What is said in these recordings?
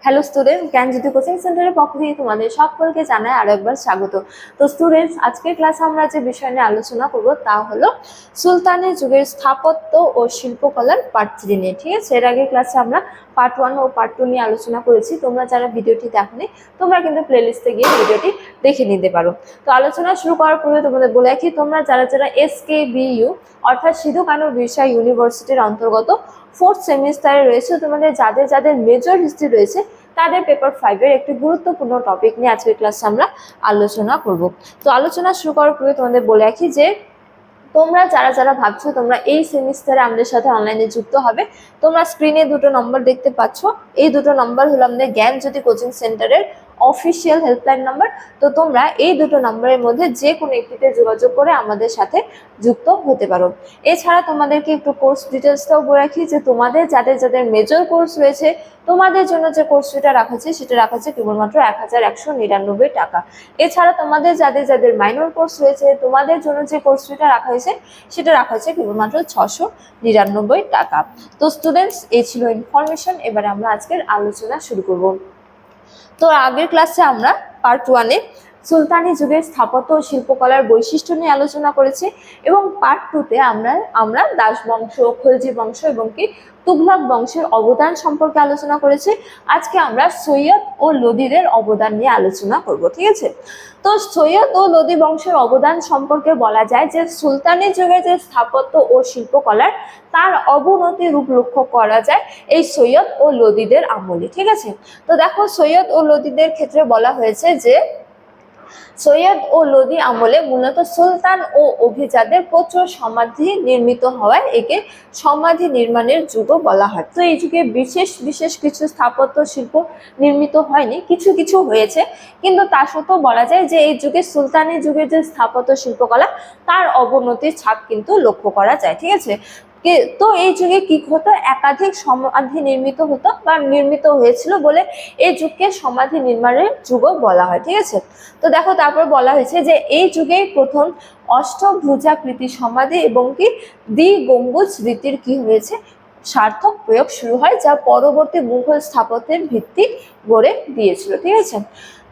Hello students, জ্ঞানজ্যোতি coaching সেন্টারের পক্ষ থেকে তোমাদের সকলকে জানাই আরো একবার স্বাগত। তো স্টুডেন্টস, আজকের ক্লাসে আমরা যে বিষয় নিয়ে আলোচনা করব তা হলো সুলতানি যুগের স্থাপত্য ও শিল্পকলার পার্ট 3 নিয়ে। ঠিক আছে, এর আগে ক্লাসে আমরা পার্ট 1 ও পার্ট 2 নিয়ে আলোচনা করেছি। তোমরা যারা ভিডিওটি দেখোনি তোমরা কিন্তু প্লেলিস্টে গিয়ে ভিডিওটি দেখে নিতে পারো। তো আলোচনা শুরু করার পূর্বে তোমাদের বলে রাখি, তোমরা যারা SKBU অর্থাৎ সিধু কানু বিরসা ইউনিভার্সিটির অন্তর্গত 4th সেমিস্টারে রয়েছে, তোমাদের যাদের মেজর হিস্ট্রি রয়েছে তাদের পেপার 5 এর একটি গুরুত্বপূর্ণ টপিক নিয়ে আজকের ক্লাসে আমরা আলোচনা করব। তো আলোচনা শুরু করার পূর্বে তোমাদের বলে রাখি যে তোমরা যারা ভাবছো তোমরা এই সেমিস্টারে আমাদের সাথে অনলাইনে যুক্ত হবে, তোমরা স্ক্রিনে দুটো নম্বর দেখতে পাচ্ছ। এই দুটো নম্বর হলো আমাদের জ্ঞানজ্যোতি কোচিং সেন্টারের অফিসিয়াল হেল্পলাইন নাম্বার। তো তোমরা এই দুটো নম্বরের মধ্যে যে কোনো একটিতে যোগাযোগ করে আমাদের সাথে যুক্ত হতে পারো। এছাড়া তোমাদেরকে একটু কোর্স ডিটেলসটাও বলে রাখি যে তোমাদের যাদের মেজর কোর্স রয়েছে তোমাদের জন্য যে কোর্স ফিটা রাখা আছে সেটা রাখা আছে কেবলমাত্র 1199 টাকা। এছাড়া তোমাদের যাদের মাইনর কোর্স রয়েছে তোমাদের জন্য যে কোর্স ফিটা রাখা হয়েছে সেটা রাখা হয়েছে কেবলমাত্র 699 টাকা। তো স্টুডেন্টস, এই ছিল ইনফরমেশন। এবারে আমরা আজকের আলোচনা শুরু করব। তো আগের ক্লাসে আমরা পার্ট 1 এ সুলতানি যুগের স্থাপত্য ও শিল্পকলার বৈশিষ্ট্য নিয়ে আলোচনা করেছি এবং পার্ট 2 তে আমরা দাস বংশ, খলজি বংশ এবং কি তুঘলক বংশের অবদান সম্পর্কে আলোচনা করেছি। আজকে আমরা সৈয়দ ও লোদিদের অবদান নিয়ে আলোচনা করব। ঠিক আছে, তো সৈয়দ ও লোদি বংশের অবদান সম্পর্কে বলা যায় যে সুলতানি যুগের যে স্থাপত্য ও শিল্পকলার তার অবনতি রূপ লক্ষ্য করা যায় এই সৈয়দ ও লোদিদের আমলে। ঠিক আছে, তো দেখো সৈয়দ ও লোদিদের ক্ষেত্রে বলা হয়েছে যে সৈয়দ ও লোদি আমলে মূলত সুলতান ও অভিজাতদের প্রচুর সমাধি নির্মিত হওয়ায় একে সমাধি নির্মাণের যুগও বলা হয়। তো এই যুগে বিশেষ কিছু স্থাপত্য শিল্প নির্মিত হয়নি, কিছু হয়েছে, কিন্তু তা সত্ত্বেও বলা যায় যে এই যুগে সুলতানি যুগের যে স্থাপত্য শিল্পকলা তার অবনতির ছাপ কিন্তু লক্ষ্য করা যায়। ঠিক আছে, তো এই যুগে কি হতো, একাধিক সমাধি নির্মিত হতো বা নির্মিত হয়েছিল বলে এই যুগকে সমাধি নির্মাণের যুগও বলা হয়। ঠিক আছে, তো দেখো তারপর বলা হয়েছে যে এই যুগে প্রথম অষ্টভুজাকৃতি সমাধি এবং কি দ্বিগম্বুজ রীতির কি হয়েছে সার্থক প্রয়োগ শুরু হয়, যা পরবর্তী মুঘল স্থাপত্যের ভিত্তি গড়ে দিয়েছিল। ঠিক আছে,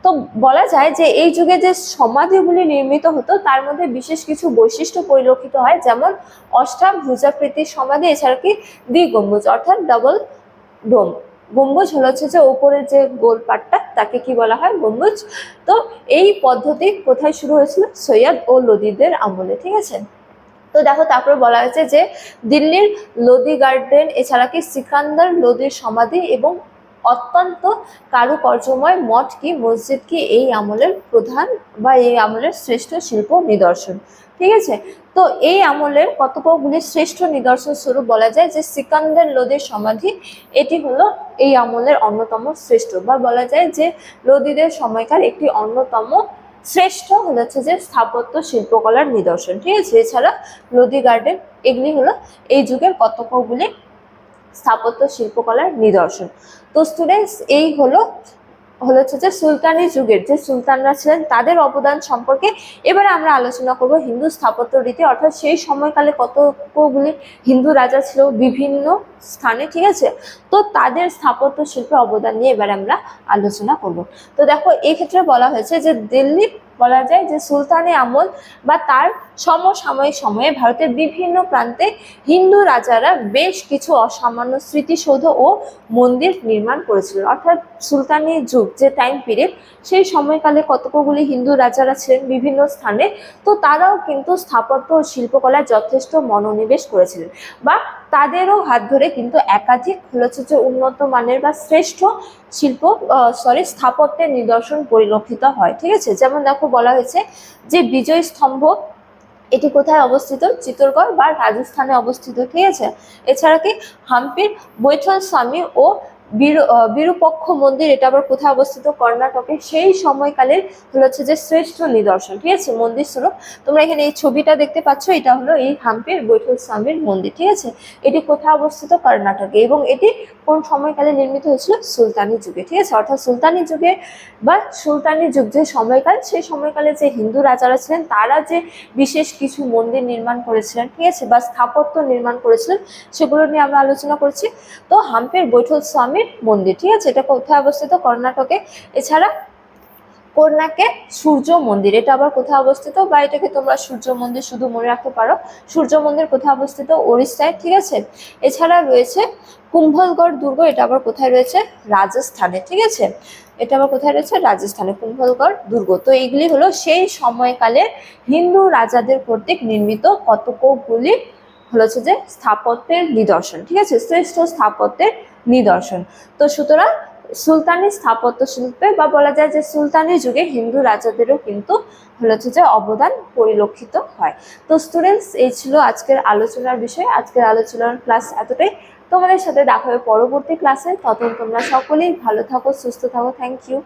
তো বলা যায় যে এই যুগে যে সমাধিগুলি নির্মিত হতো তার মধ্যে বিশেষ কিছু বৈশিষ্ট্য পরিলক্ষিত হয়, যেমন অষ্টাভুজাকৃতির সমাধি, এছাড়া কি দ্বিগম্বুজ অর্থাৎ ডাবল ডোম। গম্বুজ হচ্ছে যে ওপরের যে গোল পাটটা তাকে কি বলা হয়, গম্বুজ। তো এই পদ্ধতি কোথায় শুরু হয়েছিল, সৈয়দ ও লোদিদের আমলে। ঠিক আছে, তো দেখো তারপরে বলা হয়েছে যে দিল্লির লোদি গার্ডেন, এছাড়া কি সিকান্দার লোদির সমাধি এবং অত্যন্ত কারুকার্যময় মঠ কি মসজিদ কি এই আমলের প্রধান বা এই আমলের শ্রেষ্ঠ শিল্প নিদর্শন। ঠিক আছে, তো এই আমলের কতগুলি শ্রেষ্ঠ নিদর্শন স্বরূপ বলা যায় যে সিকান্দার লোদির সমাধি এটি হলো এই আমলের অন্যতম শ্রেষ্ঠ, বা বলা যায় যে লোদিদের সময়কার একটি অন্যতম শ্রেষ্ঠ হচ্ছে যে স্থাপত্য শিল্পকলার নিদর্শন। ঠিক আছে, এছাড়া লোদি গার্ডেন এগুলি হলো এই যুগের কতগুলি স্থাপত্য শিল্পকলার নিদর্শন। তো স্টুডেন্টস, এই হচ্ছে যে সুলতানি যুগের যে সুলতানরা ছিলেন তাদের অবদান সম্পর্কে। এবারে আমরা আলোচনা করব হিন্দু স্থাপত্য রীতি, অর্থাৎ সেই সময়কালে কতগুলি হিন্দু রাজা ছিল বিভিন্ন স্থানে। ঠিক আছে, তো তাদের স্থাপত্য শিল্পের অবদান নিয়ে এবারে আমরা আলোচনা করব। তো দেখো এই ক্ষেত্রে বলা হয়েছে যে দিল্লি বলা যায় যে সুলতানি আমল বা তার সমসাময়িক সময়ে ভারতের বিভিন্ন প্রান্তে হিন্দু রাজারা বেশ কিছু অসামান্য স্মৃতিসৌধ ও মন্দির নির্মাণ করেছিলেন। অর্থাৎ সুলতানি যুগ যে টাইম পিরিয়ড, সেই সময়কালে কতগুলি হিন্দু রাজারা ছিলেন বিভিন্ন স্থানে, তো তারাও কিন্তু স্থাপত্য ও শিল্পকলায় যথেষ্ট মনোনিবেশ করেছিলেন, বা তাদেরও হাত ধরে কিন্তু একাধিক হচ্ছে যে উন্নত মানের বা শ্রেষ্ঠ স্থাপত্যের নিদর্শন পরিলক্ষিত হয়। ঠিক আছে, যেমন দেখো বলা হয়েছে যে বিজয় স্তম্ভ এটি কোথায় অবস্থিত, চিত্তরগড় বা রাজস্থানে অবস্থিত। ঠিক আছে, এছাড়া কি হাম্পির বৈঠল স্বামী ও বিরূপক্ষ মন্দির, এটা আবার কোথায় অবস্থিত, কর্ণাটকে। সেই সময়কালের হচ্ছে যে শ্রেষ্ঠ নিদর্শন। ঠিক আছে, মন্দির স্বরূপ তোমরা এখানে এই ছবিটা দেখতে পাচ্ছ, এটা হলো এই হাম্পির বৈঠল স্বামীর মন্দির। ঠিক আছে, এটি কোথায় অবস্থিত, কর্ণাটকে, এবং এটি কোন সময়কালে নির্মিত হয়েছিল? সুলতানি যুগে, ঠিক আছে। অর্থাৎ সুলতানি যুগে বা সুলতানি যুগ যে সময়কাল, সেই সময়কালে যে হিন্দু রাজারা ছিলেন তারা যে বিশেষ কিছু মন্দির নির্মাণ করেছিলেন, ঠিক আছে, বা স্থাপত্য নির্মাণ করেছিলেন, সেগুলো নিয়ে আমরা আলোচনা করছি। তো হাম্পির বৈঠল স্বামীর মন্দির, ঠিক আছে, এটা কোথায় অবস্থিত? কর্ণাটকে। এছাড়া কর্ণাকে সূর্য মন্দির, এটা আবার কোথায় অবস্থিত? বা এটাকে তোমরা সূর্য মন্দির শুধু মনে রাখতে পারো। সূর্য মন্দির কোথায় অবস্থিত? ওড়িশায়, ঠিক আছে। এছাড়া রয়েছে কুম্ভলগড় দুর্গ, এটা আবার কোথায় রয়েছে? রাজস্থানে, ঠিক আছে। এটা আবার কোথায় রয়েছে? রাজস্থানে, কুম্ভলগড় দুর্গ। তো এইগুলি হলো সেই সময়কালের হিন্দু রাজাদের কর্তৃক নির্মিত কতকগুলি হচ্ছে যে স্থাপত্যের নিদর্শন, ঠিক আছে, শ্রেষ্ঠ স্থাপত্যের নিদর্শন। তো সুতরাং সুলতানি স্থাপত্য শিল্পে বা বলা যায় যে সুলতানি যুগে হিন্দু রাজাদেরও কিন্তু হচ্ছে যে অবদান পরিলক্ষিত হয়। তো স্টুডেন্টস, এই ছিল আজকের আলোচনার বিষয়। আজকের আলোচনার ক্লাস এতটাই। তোমাদের সাথে দেখা হবে পরবর্তী ক্লাসে। ততক্ষণ তোমরা সকলেই ভালো থাকো, সুস্থ থাকো। Thank you.